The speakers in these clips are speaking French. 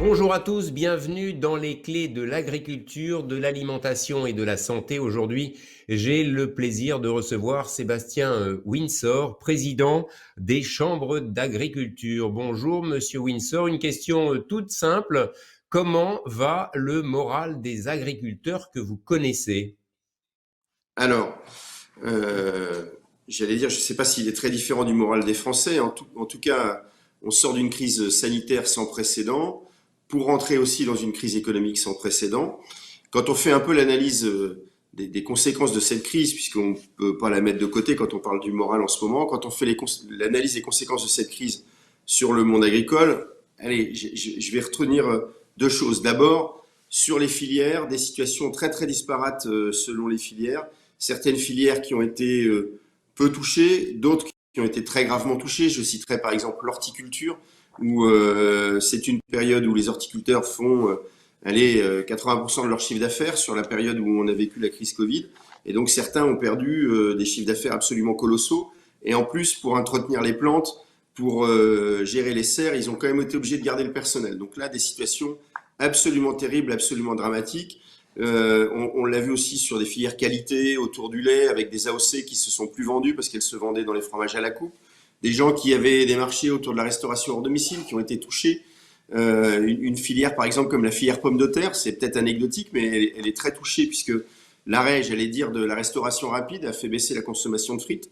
Bonjour à tous, bienvenue dans les clés de l'agriculture, de l'alimentation et de la santé. Aujourd'hui, j'ai le plaisir de recevoir Sébastien Windsor, président des chambres d'agriculture. Bonjour Monsieur Windsor, une question toute simple. Comment va le moral des agriculteurs que vous connaissez? Alors, euh, j'allais dire, je ne sais pas s'il est très différent du moral des Français. En tout cas, on sort d'une crise sanitaire sans précédent pour rentrer aussi dans une crise économique sans précédent. Quand on fait un peu l'analyse des conséquences de cette crise, puisqu'on ne peut pas la mettre de côté quand on parle du moral en ce moment, quand on fait l'analyse des conséquences de cette crise sur le monde agricole, allez, je vais retenir deux choses. D'abord, sur les filières, des situations très très disparates selon les filières. Certaines filières qui ont été peu touchées, d'autres qui ont été très gravement touchées. Je citerai par exemple l'horticulture, où c'est une période où les horticulteurs font 80% de leur chiffre d'affaires sur la période où on a vécu la crise Covid. Et donc certains ont perdu des chiffres d'affaires absolument colossaux. Et en plus, pour entretenir les plantes, pour gérer les serres, ils ont quand même été obligés de garder le personnel. Donc là, des situations absolument terribles, absolument dramatiques. On l'a vu aussi sur des filières qualité autour du lait, avec des AOC qui se sont plus vendues parce qu'elles se vendaient dans les fromages à la coupe. Des gens qui avaient des marchés autour de la restauration hors domicile qui ont été touchés. Une filière, par exemple, comme la filière pomme de terre, c'est peut-être anecdotique, mais elle est très touchée puisque l'arrêt, j'allais dire, de la restauration rapide a fait baisser la consommation de frites.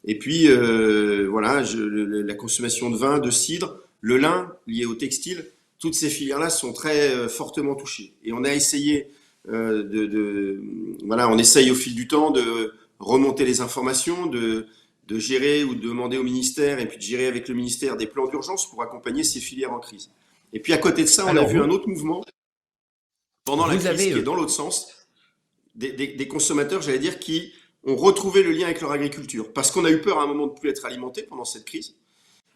Et puis, voilà, la consommation de vin, de cidre, le lin lié au textile, toutes ces filières-là sont très fortement touchées. Et on a essayé voilà, on essaye au fil du temps de remonter les informations, de gérer ou de demander au ministère et puis de gérer avec le ministère des plans d'urgence pour accompagner ces filières en crise. Et puis à côté de ça, on a Alors vu vous, un autre mouvement pendant la vous crise avez qui est dans l'autre sens, des consommateurs, j'allais dire, qui ont retrouvé le lien avec leur agriculture. Parce qu'on a eu peur à un moment de ne plus être alimenté pendant cette crise.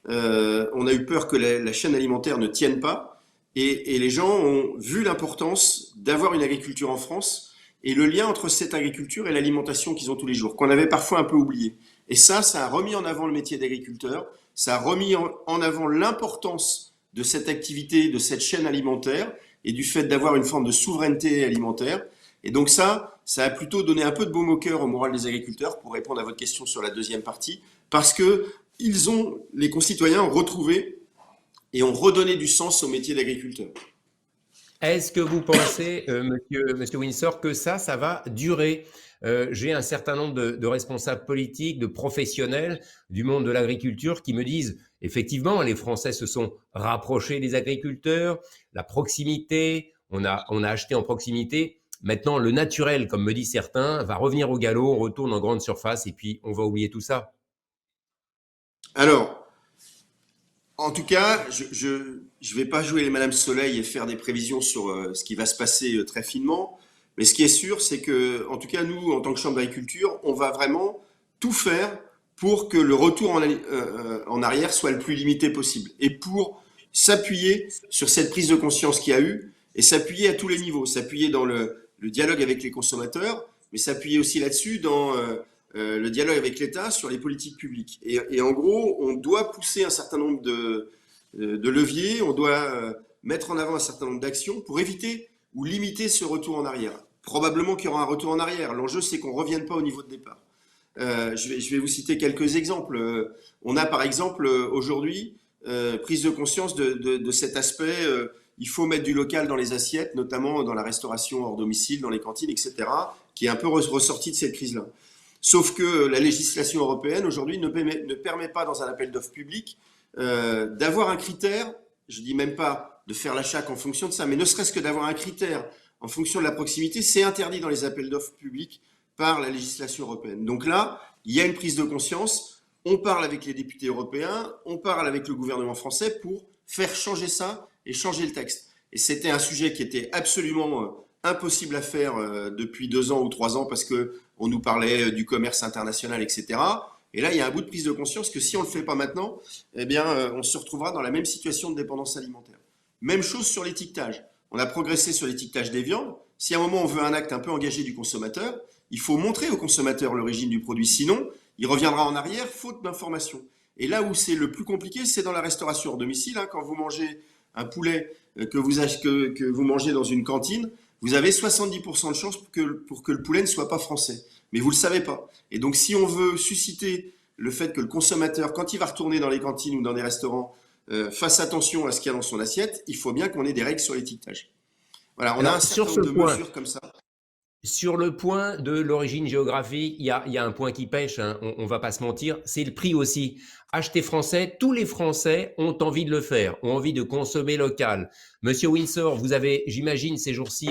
On a eu peur que la chaîne alimentaire ne tienne pas. Et les gens ont vu l'importance d'avoir une agriculture en France et le lien entre cette agriculture et l'alimentation qu'ils ont tous les jours, qu'on avait parfois un peu oublié. Et ça a remis en avant le métier d'agriculteur, ça a remis en avant l'importance de cette activité, de cette chaîne alimentaire et du fait d'avoir une forme de souveraineté alimentaire. Et donc ça a plutôt donné un peu de baume au cœur au moral des agriculteurs pour répondre à votre question sur la deuxième partie, parce que les concitoyens ont retrouvé et ont redonné du sens au métier d'agriculteur. Est-ce que vous pensez, monsieur Windsor, que ça va durer? J'ai un certain nombre de responsables politiques, de professionnels du monde de l'agriculture qui me disent, effectivement, les Français se sont rapprochés des agriculteurs, la proximité, on a acheté en proximité. Maintenant, le naturel, comme me disent certains, va revenir au galop, on retourne en grande surface et puis on va oublier tout ça. Alors, en tout cas, je vais pas jouer les Madame Soleil et faire des prévisions sur ce qui va se passer très finement. Mais ce qui est sûr, c'est que, en tout cas, nous, en tant que Chambre d'agriculture, on va vraiment tout faire pour que le retour en arrière soit le plus limité possible. Et pour s'appuyer sur cette prise de conscience qu'il y a eu, et s'appuyer à tous les niveaux. S'appuyer dans le dialogue avec les consommateurs, mais s'appuyer aussi là-dessus dans le dialogue avec l'État sur les politiques publiques. Et en gros, on doit pousser un certain nombre de leviers, on doit mettre en avant un certain nombre d'actions pour éviter ou limiter ce retour en arrière. Probablement qu'il y aura un retour en arrière. L'enjeu, c'est qu'on ne revienne pas au niveau de départ. Je vais vous citer quelques exemples. On a par exemple aujourd'hui prise de conscience de cet aspect. Il faut mettre du local dans les assiettes, notamment dans la restauration hors domicile, dans les cantines, etc., qui est un peu ressorti de cette crise-là. Sauf que la législation européenne aujourd'hui ne permet pas dans un appel d'offres public d'avoir un critère, je dis même pas de faire l'achat en fonction de ça, mais ne serait-ce que d'avoir un critère en fonction de la proximité, c'est interdit dans les appels d'offres publics par la législation européenne. Donc là, il y a une prise de conscience, on parle avec les députés européens, on parle avec le gouvernement français pour faire changer ça et changer le texte. Et c'était un sujet qui était absolument impossible à faire depuis 2 ans ou 3 ans parce que on nous parlait du commerce international, etc. Et là, il y a un bout de prise de conscience que si on ne le fait pas maintenant, eh bien, on se retrouvera dans la même situation de dépendance alimentaire. Même chose sur l'étiquetage. On a progressé sur l'étiquetage des viandes. Si à un moment on veut un acte un peu engagé du consommateur, il faut montrer au consommateur l'origine du produit. Sinon, il reviendra en arrière faute d'information. Et là où c'est le plus compliqué, c'est dans la restauration hors domicile. Hein, quand vous mangez un poulet que vous mangez dans une cantine, vous avez 70% de chances pour que le poulet ne soit pas français. Mais vous ne le savez pas. Et donc, si on veut susciter le fait que le consommateur, quand il va retourner dans les cantines ou dans des restaurants, fasse attention à ce qu'il y a dans son assiette, il faut bien qu'on ait des règles sur l'étiquetage. Voilà, on a un Alors, sur certain ce nombre de point, mesures comme ça. sur le point de l'origine géographique, il y a un point qui pêche, hein, on ne va pas se mentir, c'est le prix aussi. Acheter français, tous les Français ont envie de le faire, ont envie de consommer local. Monsieur Windsor, vous avez, j'imagine, ces jours-ci,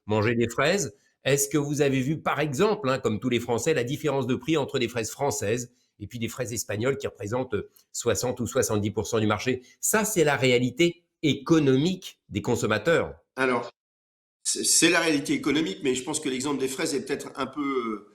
mangé des fraises. Est-ce que vous avez vu, par exemple, hein, comme tous les Français, la différence de prix entre des fraises françaises et puis des fraises espagnoles qui représentent 60 ou 70% du marché? Ça, c'est la réalité économique des consommateurs. Alors, c'est la réalité économique, mais je pense que l'exemple des fraises est peut-être un peu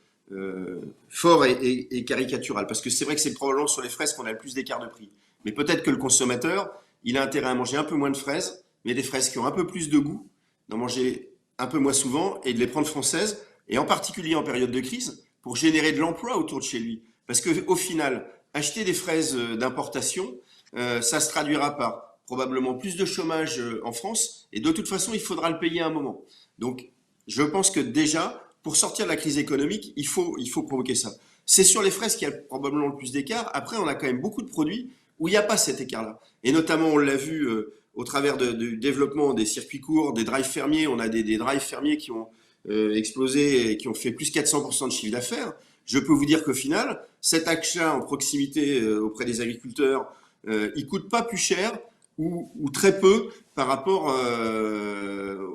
fort et caricatural, parce que c'est vrai que c'est probablement sur les fraises qu'on a le plus d'écart de prix. Mais peut-être que le consommateur, il a intérêt à manger un peu moins de fraises, mais des fraises qui ont un peu plus de goût, d'en manger un peu moins souvent et de les prendre françaises, et en particulier en période de crise, pour générer de l'emploi autour de chez lui. Parce qu'au final, acheter des fraises d'importation, ça se traduira par probablement plus de chômage en France, et de toute façon, il faudra le payer à un moment. Donc, je pense que déjà, pour sortir de la crise économique, il faut provoquer ça. C'est sur les fraises qu'il y a probablement le plus d'écart. Après, on a quand même beaucoup de produits où il n'y a pas cet écart-là. Et notamment, on l'a vu au travers du développement des circuits courts, des drives fermiers. On a des drives fermiers qui ont explosé et qui ont fait plus 400% de chiffre d'affaires. Je peux vous dire qu'au final, cet achat en proximité auprès des agriculteurs, il coûte pas plus cher ou très peu par rapport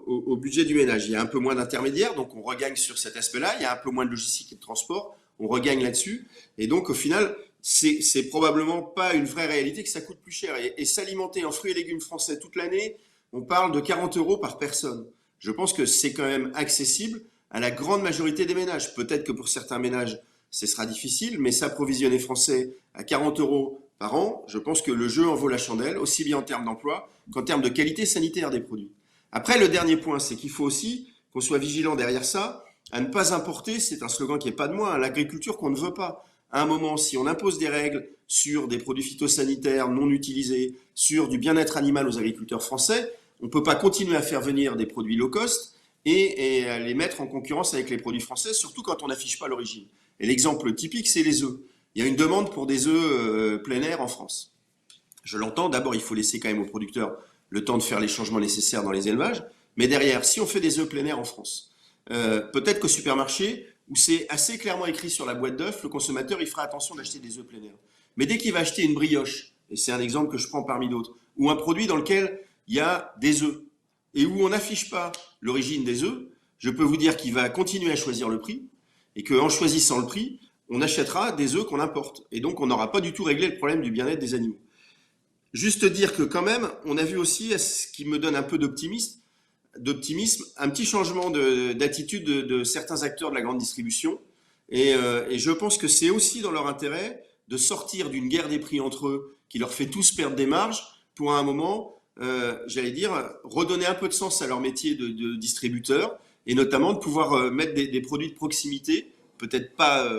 au budget du ménage. Il y a un peu moins d'intermédiaires, donc on regagne sur cet aspect-là. Il y a un peu moins de logistique et de transport, on regagne là-dessus. Et donc au final, c'est probablement pas une vraie réalité que ça coûte plus cher. Et s'alimenter en fruits et légumes français toute l'année, on parle de 40 € par personne. Je pense que c'est quand même accessible à la grande majorité des ménages. Peut-être que pour certains ménages, ce sera difficile, mais s'approvisionner français à 40 € par an, je pense que le jeu en vaut la chandelle, aussi bien en termes d'emploi qu'en termes de qualité sanitaire des produits. Après, le dernier point, c'est qu'il faut aussi qu'on soit vigilant derrière ça, à ne pas importer, c'est un slogan qui n'est pas de moi, hein, l'agriculture qu'on ne veut pas. À un moment, si on impose des règles sur des produits phytosanitaires non utilisés, sur du bien-être animal aux agriculteurs français, on ne peut pas continuer à faire venir des produits low cost et à les mettre en concurrence avec les produits français, surtout quand on n'affiche pas l'origine. Et l'exemple typique, c'est les œufs. Il y a une demande pour des œufs plein air en France. Je l'entends, d'abord il faut laisser quand même aux producteurs le temps de faire les changements nécessaires dans les élevages, mais derrière, si on fait des œufs plein air en France, peut-être qu'au supermarché, où c'est assez clairement écrit sur la boîte d'œufs, le consommateur il fera attention d'acheter des œufs plein air. Mais dès qu'il va acheter une brioche, et c'est un exemple que je prends parmi d'autres, ou un produit dans lequel il y a des œufs, et où on n'affiche pas l'origine des œufs, je peux vous dire qu'il va continuer à choisir le prix, et qu'en choisissant le prix, on achètera des œufs qu'on importe. Et donc, on n'aura pas du tout réglé le problème du bien-être des animaux. Juste dire que quand même, on a vu aussi, ce qui me donne un peu d'optimisme, un petit changement d'attitude de certains acteurs de la grande distribution. Et je pense que c'est aussi dans leur intérêt de sortir d'une guerre des prix entre eux, qui leur fait tous perdre des marges, pour à un moment, j'allais dire, redonner un peu de sens à leur métier de distributeur, et notamment de pouvoir mettre des produits de proximité, peut-être pas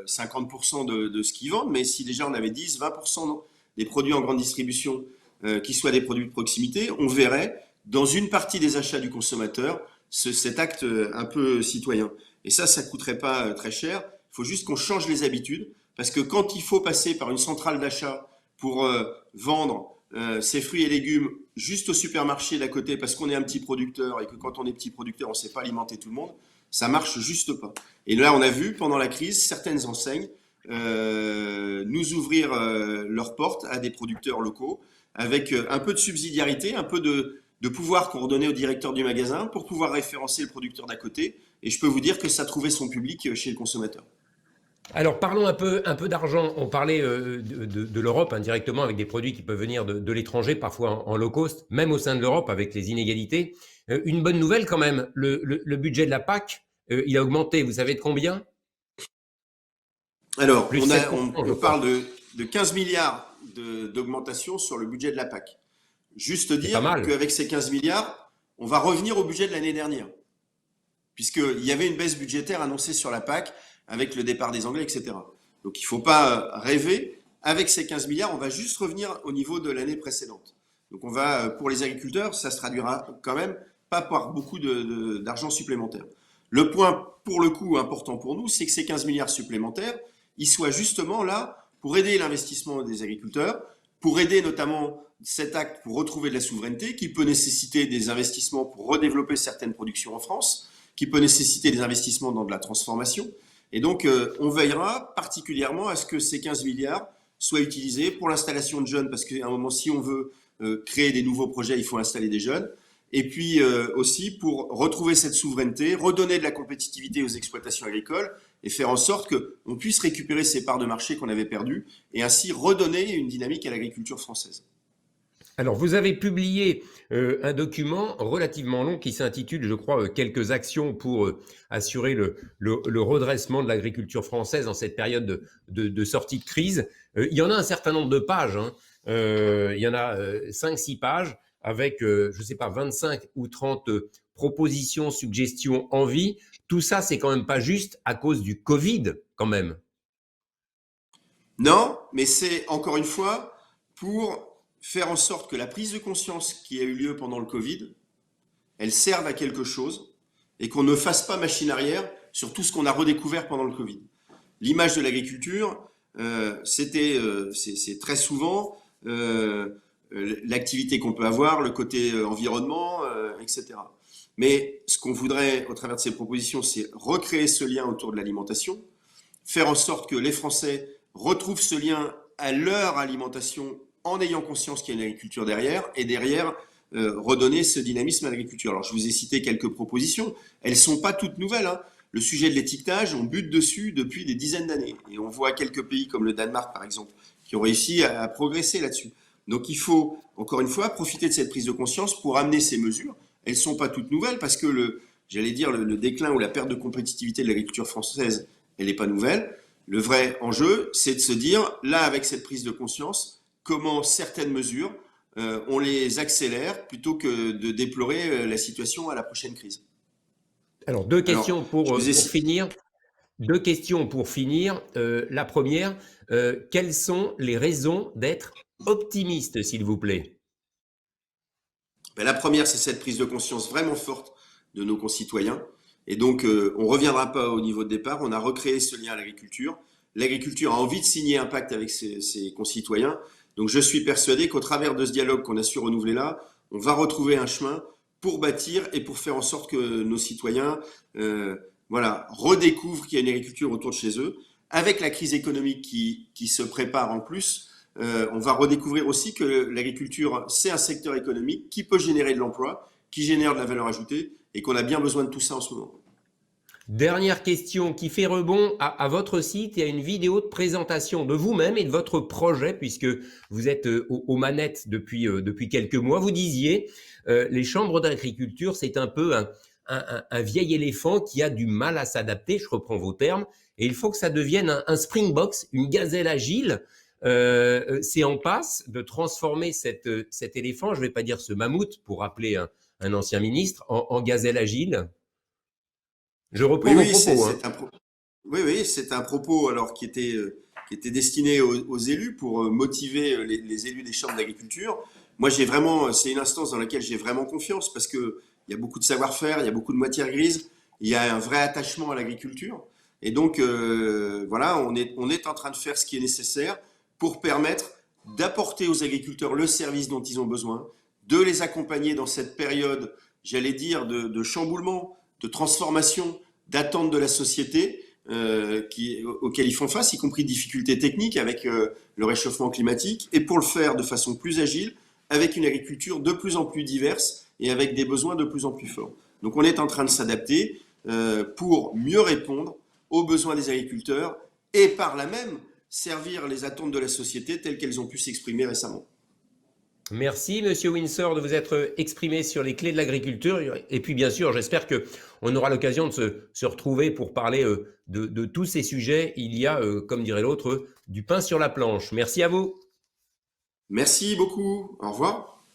50% de ce qu'ils vendent, mais si déjà on avait 10, 20% des produits en grande distribution qui soient des produits de proximité, on verrait dans une partie des achats du consommateur cet acte un peu citoyen. Et ça coûterait pas très cher. Il faut juste qu'on change les habitudes, parce que quand il faut passer par une centrale d'achat pour vendre ses fruits et légumes juste au supermarché d'à côté, parce qu'on est un petit producteur et que quand on est petit producteur, on ne sait pas alimenter tout le monde, ça marche juste pas. Et là, on a vu pendant la crise certaines enseignes nous ouvrir leurs portes à des producteurs locaux avec un peu de subsidiarité, un peu de pouvoir qu'on redonnait au directeur du magasin pour pouvoir référencer le producteur d'à côté. Et je peux vous dire que ça trouvait son public chez le consommateur. Alors parlons un peu d'argent. On parlait de l'Europe indirectement avec des produits qui peuvent venir de l'étranger, parfois en low cost, même au sein de l'Europe avec les inégalités. Une bonne nouvelle quand même, le budget de la PAC, il a augmenté, vous savez de combien? Alors, Plus 7%, je on crois. parle de 15 milliards d'augmentation sur le budget de la PAC. Juste C'est pas dire mal. qu'avec ces 15 milliards, on va revenir au budget de l'année dernière, puisqu'il y avait une baisse budgétaire annoncée sur la PAC avec le départ des Anglais, etc. Donc il ne faut pas rêver. Avec ces 15 milliards, on va juste revenir au niveau de l'année précédente. Donc on va, pour les agriculteurs, ça se traduira quand même pas par beaucoup d'argent supplémentaire. Le point, pour le coup, important pour nous, c'est que ces 15 milliards supplémentaires, ils soient justement là pour aider l'investissement des agriculteurs, pour aider notamment cet acte pour retrouver de la souveraineté, qui peut nécessiter des investissements pour redévelopper certaines productions en France, qui peut nécessiter des investissements dans de la transformation. Et donc, on veillera particulièrement à ce que ces 15 milliards soient utilisés pour l'installation de jeunes, parce qu'à un moment, si on veut créer des nouveaux projets, il faut installer des jeunes. Et puis aussi pour retrouver cette souveraineté, redonner de la compétitivité aux exploitations agricoles et faire en sorte qu'on puisse récupérer ces parts de marché qu'on avait perdues et ainsi redonner une dynamique à l'agriculture française. Alors, vous avez publié un document relativement long qui s'intitule, je crois, quelques actions pour assurer le redressement de l'agriculture française dans cette période de sortie de crise. Il y en a un certain nombre de pages, hein. Il y en a 5-6 pages avec, je ne sais pas, 25 ou 30 propositions, suggestions, envies. Tout ça, c'est quand même pas juste à cause du Covid, quand même. Non, mais c'est encore une fois pour faire en sorte que la prise de conscience qui a eu lieu pendant le Covid, elle serve à quelque chose et qu'on ne fasse pas machine arrière sur tout ce qu'on a redécouvert pendant le Covid. L'image de l'agriculture, c'est très souvent l'activité qu'on peut avoir, le côté environnement, etc. Mais ce qu'on voudrait au travers de ces propositions, c'est recréer ce lien autour de l'alimentation, faire en sorte que les Français retrouvent ce lien à leur alimentation en ayant conscience qu'il y a une agriculture derrière, et derrière, redonner ce dynamisme à l'agriculture. Alors, je vous ai cité quelques propositions. Elles ne sont pas toutes nouvelles, hein. Le sujet de l'étiquetage, on bute dessus depuis des dizaines d'années. Et on voit quelques pays comme le Danemark, par exemple, qui ont réussi à progresser là-dessus. Donc, il faut, encore une fois, profiter de cette prise de conscience pour amener ces mesures. Elles ne sont pas toutes nouvelles parce que le déclin ou la perte de compétitivité de l'agriculture française, elle n'est pas nouvelle. Le vrai enjeu, c'est de se dire, là, avec cette prise de conscience, comment certaines mesures, on les accélère plutôt que de déplorer la situation à la prochaine crise. Alors, deux Alors, questions je pour vous ai finir. Deux questions pour finir. La première, quelles sont les raisons d'être optimiste, s'il vous plaît? Ben, la première, c'est cette prise de conscience vraiment forte de nos concitoyens. Et donc, on ne reviendra pas au niveau de départ. On a recréé ce lien à l'agriculture. L'agriculture a envie de signer un pacte avec ses concitoyens. Donc, je suis persuadé qu'au travers de ce dialogue qu'on a su renouveler là, on va retrouver un chemin pour bâtir et pour faire en sorte que nos citoyens voilà, redécouvrent qu'il y a une agriculture autour de chez eux. Avec la crise économique qui se prépare en plus, on va redécouvrir aussi que l'agriculture, c'est un secteur économique qui peut générer de l'emploi, qui génère de la valeur ajoutée et qu'on a bien besoin de tout ça en ce moment. Dernière question qui fait rebond à votre site. Il y a une vidéo de présentation de vous-même et de votre projet, puisque vous êtes aux manettes depuis quelques mois. Vous disiez, les chambres d'agriculture, c'est un peu un vieil éléphant qui a du mal à s'adapter, je reprends vos termes, et il faut que ça devienne un springbox, une gazelle agile. C'est en passe de transformer cet éléphant, je ne vais pas dire ce mammouth, pour rappeler un ancien ministre, en gazelle agile. Je reprends Oui, vos oui, propos, hein. oui, c'est un propos alors qui était destiné aux élus pour motiver les élus des chambres d'agriculture. Moi, c'est une instance dans laquelle j'ai vraiment confiance parce que il y a beaucoup de savoir-faire, il y a beaucoup de matières grises, il y a un vrai attachement à l'agriculture. Et donc, voilà, on est en train de faire ce qui est nécessaire pour permettre d'apporter aux agriculteurs le service dont ils ont besoin, de les accompagner dans cette période, j'allais dire, de chamboulement, de transformation, d'attente de la société auxquelles ils font face, y compris de difficultés techniques avec le réchauffement climatique, et pour le faire de façon plus agile, avec une agriculture de plus en plus diverse et avec des besoins de plus en plus forts. Donc on est en train de s'adapter pour mieux répondre aux besoins des agriculteurs et par là même servir les attentes de la société telles qu'elles ont pu s'exprimer récemment. Merci, Monsieur Windsor, de vous être exprimé sur les clés de l'agriculture. Et puis, bien sûr, j'espère qu'on aura l'occasion de se retrouver pour parler de tous ces sujets. Il y a, comme dirait l'autre, du pain sur la planche. Merci à vous. Merci beaucoup. Au revoir.